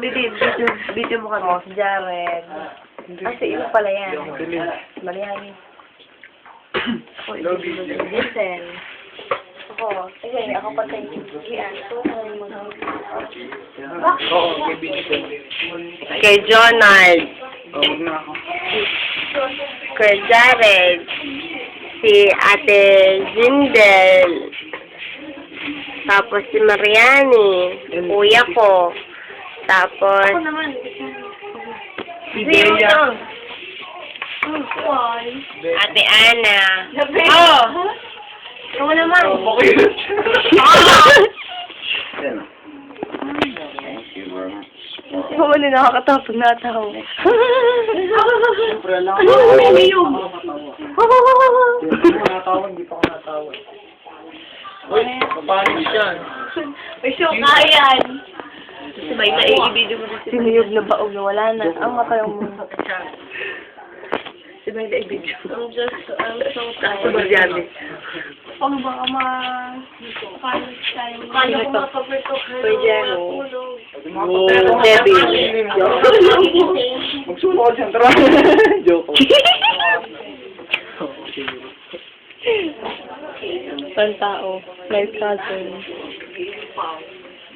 Video mo kami. Si Jared. Kasi iba pala yan. Mariani. Ako, Vincent. Ako. Sige, ako pa tayo. Ito, kay Jonald. Kay Jared. Si Ate Zindel. Tapos si Mariani. Kuya ko. Tapos Ako naman. si Bea. Ate Ana. Oh! Ikaw naman. Ikaw man din nakakatawa pag natawa. Siyempre lang. Ano yung? Hindi pa natawa, hindi pa ako natawa. Uy, papanig yan. May syuka yan. Sabay na i-video mo si Sinuyog na baog na wala na. Ang mata yung muna. Sabay na i-video. I'm so Ako Mariani. Pag baka paano tayo? Kaya ko mapapirtok na Pwede ako. Debbie. Magsulo ko dyan, tara. Joke. Pantao. Life cousin.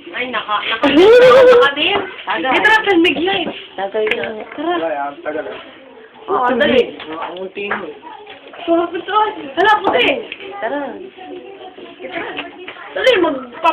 Ay, naka-kami. Ito na, bigyan. Tagay na. Tara. Wala yan, tagal eh. Oo, dali. Ang ultimo eh. Hala, puti. Tara. Dali, magpap